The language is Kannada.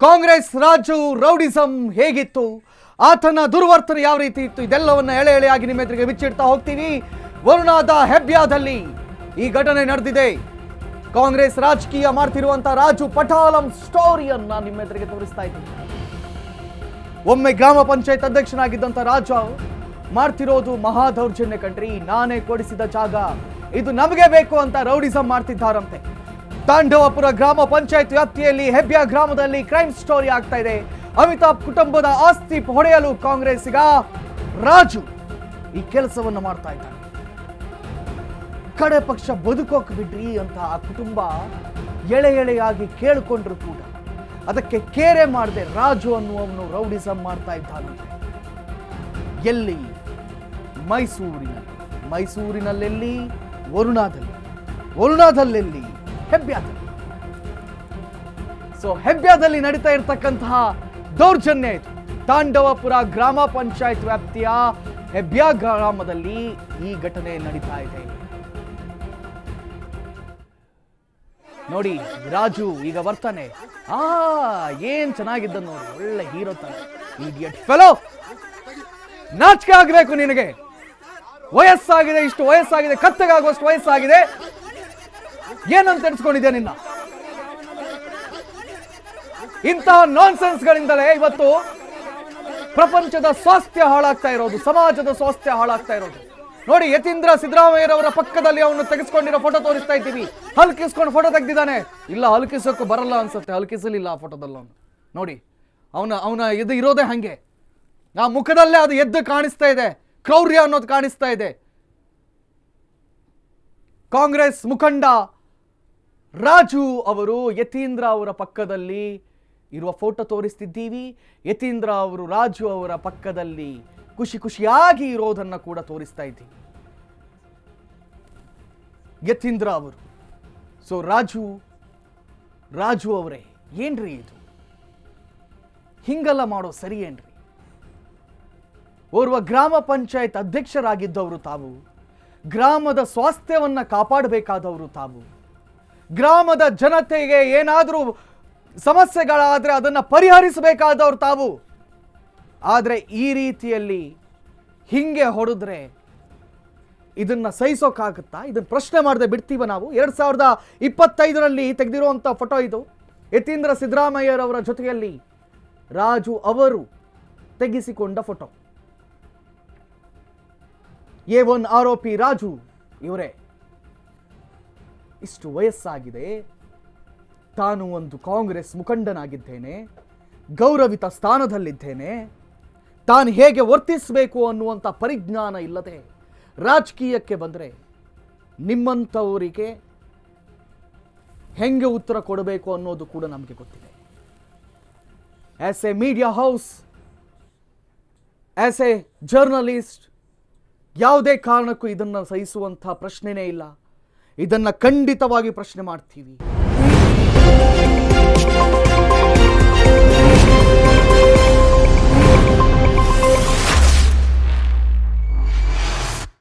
ಕಾಂಗ್ರೆಸ್ ರಾಜು ರೌಡಿಸಂ ಹೇಗಿತ್ತು, ಆತನ ದುರ್ವರ್ತನೆ ಯಾವ ರೀತಿ ಇತ್ತು, ಇದೆಲ್ಲವನ್ನ ಎಳೆ ಎಳೆಯಾಗಿ ನಿಮ್ಮ ಎದುರಿಗೆ ಬಿಚ್ಚಿಡ್ತಾ ಹೋಗ್ತೀವಿ. ವರುಣಾದ ಹೆಬ್ಯಾದಲ್ಲಿ ಈ ಘಟನೆ ನಡೆದಿದೆ. ಕಾಂಗ್ರೆಸ್ ರಾಜಕೀಯ ಮಾಡ್ತಿರುವಂತ ರಾಜು ಪಟಾಲಂ ಸ್ಟೋರಿಯನ್ನ ನಿಮ್ಮ ಎದುರಿಗೆ ತೋರಿಸ್ತಾ ಇದ್ದೀವಿ. ಒಮ್ಮೆ ಗ್ರಾಮ ಪಂಚಾಯತ್ ಅಧ್ಯಕ್ಷನಾಗಿದ್ದಂತ ರಾಜ ಮಾಡ್ತಿರೋದು ಮಹಾ ದೌರ್ಜನ್ಯ ಕಣ್ರಿ. ನಾನೇ ಕೊಡಿಸಿದ ಜಾಗ, ಇದು ನಮಗೆ ಬೇಕು ಅಂತ ರೌಡಿಸಂ ಮಾಡ್ತಿದ್ದಾರಂತೆ. ತಾಂಡವಪುರ ಗ್ರಾಮ ಪಂಚಾಯತ್ ವ್ಯಾಪ್ತಿಯಲ್ಲಿ ಹೆಬ್ಯಾ ಗ್ರಾಮದಲ್ಲಿ ಕ್ರೈಮ್ ಸ್ಟೋರಿ ಆಗ್ತಾ ಇದೆ. ಅಮಿತಾಬ್ ಕುಟುಂಬದ ಆಸ್ತಿ ಹೊಡೆಯಲು ಕಾಂಗ್ರೆಸ್ಸಿಗ ರಾಜು ಈ ಕೆಲಸವನ್ನು ಮಾಡ್ತಾ ಇದ್ದಾನೆ. ಕಡೆ ಪಕ್ಷ ಬದುಕೋಕ್ ಬಿಡ್ರಿ ಅಂತ ಆ ಕುಟುಂಬ ಎಳೆ ಎಳೆಯಾಗಿ ಕೇಳಿಕೊಂಡ್ರು ಕೂಡ ಅದಕ್ಕೆ ಕೇರೆ ಮಾಡದೆ ರಾಜು ಅನ್ನುವವನು ರೌಡಿಸಂ ಮಾಡ್ತಾ ಇದ್ದಾನಂತೆ. ಎಲ್ಲಿ? ಮೈಸೂರಿನಲ್ಲೆಲ್ಲಿ? ವರುಣಾದಲ್ಲೆಲ್ಲಿ? ಹೆಬ್ಯಾದಲ್ಲಿ. ಸೊ ಹೆಬ್ಯಾದಲ್ಲಿ ನಡೀತಾ ಇರತಕ್ಕಂತಹ ದೌರ್ಜನ್ಯ ಇದು. ತಾಂಡವಪುರ ಗ್ರಾಮ ಪಂಚಾಯತ್ ವ್ಯಾಪ್ತಿಯ ಹೆಬ್ಯಾ ಗ್ರಾಮದಲ್ಲಿ ಈ ಘಟನೆ ನಡೀತಾ ಇದೆ. ನೋಡಿ ರಾಜು ಈಗ ಬರ್ತಾನೆ. ಏನ್ ಚೆನ್ನಾಗಿದ್ದ ನೋಡಿ, ಒಳ್ಳೆ ಹೀರೋ ತಾನೆ. ಇಡಿಯಟ್ ಫೆಲೋ, ನಾಚಿಕೆ ಆಗ್ಬೇಕು ನಿನಗೆ. ವಯಸ್ಸಾಗಿದೆ, ಇಷ್ಟು ವಯಸ್ಸಾಗಿದೆ, ಕತ್ತೆಗಾಗುವಷ್ಟು ವಯಸ್ಸಾಗಿದೆ, ಏನಂತ ಎಣಿಸ್ಕೊಂಡಿದ್ಯಾ ನಿನ್ನ? ಇಂತಹ ನಾನ್ಸೆನ್ಸ್ ಗಳಿಂದಲೇ ಇವತ್ತು ಪ್ರಪಂಚದ ಸ್ವಾಸ್ಥ್ಯ ಹಾಳಾಗ್ತಾ ಇರೋದು, ಸಮಾಜದ ಸ್ವಾಸ್ಥ್ಯ ಹಾಳಾಗ್ತಾ ಇರೋದು. ನೋಡಿ, ಯತೀಂದ್ರ ಸಿದ್ದರಾಮಯ್ಯರವರ ಪಕ್ಕದಲ್ಲಿ ಅವನು ತೆಗೆಸ್ಕೊಂಡಿರೋ ಫೋಟೋ ತೋರಿಸ್ತಾ ಇದ್ದೀವಿ. ಹಲ್ಕಿಸ್ಕೊಂಡು ಫೋಟೋ ತೆಗೆದಿದ್ದಾನೆ. ಇಲ್ಲ, ಹಲ್ಕಿಸೋಕ್ಕೂ ಬರಲ್ಲ ಅನ್ಸುತ್ತೆ, ಹಲ್ಕಿಸಲಿಲ್ಲ ಆ ಫೋಟೋದಲ್ಲಿ ಅವನು. ನೋಡಿ, ಅವನ ಇದು ಇರೋದೇ ಹಂಗೆ. ಆ ಮುಖದಲ್ಲೇ ಅದು ಎದ್ದು ಕಾಣಿಸ್ತಾ ಇದೆ, ಕ್ರೌರ್ಯ ಅನ್ನೋದು ಕಾಣಿಸ್ತಾ ಇದೆ. ಕಾಂಗ್ರೆಸ್ ಮುಖಂಡ ರಾಜು ಅವರು ಯತೀಂದ್ರ ಅವರ ಪಕ್ಕದಲ್ಲಿ ಇರುವ ಫೋಟೋ ತೋರಿಸ್ತಿದ್ದೀವಿ. ಯತೀಂದ್ರ ಅವರು ರಾಜು ಅವರ ಪಕ್ಕದಲ್ಲಿ ಖುಷಿಯಾಗಿ ಇರೋದನ್ನ ಕೂಡ ತೋರಿಸ್ತಾ ಇದ್ದೀವಿ. ಯತೀಂದ್ರ ಅವರು. ಸೊ ರಾಜು ಅವರೇ, ಏನ್ರಿ ಇದು? ಹಿಂಗೆಲ್ಲ ಮಾಡೋ ಸರಿ ಏನ್ರಿ? ಓರ್ವ ಗ್ರಾಮ ಪಂಚಾಯತ್ ಅಧ್ಯಕ್ಷರಾಗಿದ್ದವರು ತಾವು, ಗ್ರಾಮದ ಸ್ವಾಸ್ಥ್ಯವನ್ನ ಕಾಪಾಡಬೇಕಾದವರು ತಾವು, ಗ್ರಾಮದ ಜನತೆಗೆ ಏನಾದರೂ ಸಮಸ್ಯೆಗಳಾದ್ರೆ ಅದನ್ನ ಪರಿಹರಿಸಬೇಕಾದವರು ತಾವು. ಆದರೆ ಈ ರೀತಿಯಲ್ಲಿ ಹಿಂಗೆ ಹೊಡೆದ್ರೆ ಇದನ್ನ ಸಹಿಸೋಕ್ಕಾಗುತ್ತಾ? ಇದನ್ನ ಪ್ರಶ್ನೆ ಮಾಡದೆ ಬಿಡ್ತೀವ ನಾವು? 2025ರಲ್ಲಿ ತೆಗೆದಿರುವಂಥ ಫೋಟೋ ಇದು. ಯತೀಂದ್ರ ಸಿದ್ದರಾಮಯ್ಯರವರ ಜೊತೆಯಲ್ಲಿ ರಾಜು ಅವರು ತೆಗೆಸಿಕೊಂಡ ಫೋಟೋ. A1 ಆರೋಪಿ ರಾಜು ಇವರೇ. ಇಷ್ಟು ವಯಸ್ಸಾಗಿದೆ, ತಾನು ಒಂದು ಕಾಂಗ್ರೆಸ್ ಮುಖಂಡನಾಗಿದ್ದೇನೆ, ಗೌರವಿತ ಸ್ಥಾನದಲ್ಲಿದ್ದೇನೆ, ತಾನು ಹೇಗೆ ವರ್ತಿಸಬೇಕು ಅನ್ನುವಂಥ ಪರಿಜ್ಞಾನ ಇಲ್ಲದೆ ರಾಜಕೀಯಕ್ಕೆ ಬಂದರೆ ನಿಮ್ಮಂಥವರಿಗೆ ಹೆಂಗೆ ಉತ್ತರ ಕೊಡಬೇಕು ಅನ್ನೋದು ಕೂಡ ನಮಗೆ ಗೊತ್ತಿದೆ. As A media house, as A journalist, ಯಾವುದೇ ಕಾರಣಕ್ಕೂ ಇದನ್ನು ಸಹಿಸುವಂಥ ಪ್ರಶ್ನೆನೇ ಇಲ್ಲ. ಇದನ್ನು ಖಂಡಿತವಾಗಿ ಪ್ರಶ್ನೆ ಮಾಡ್ತೀವಿ.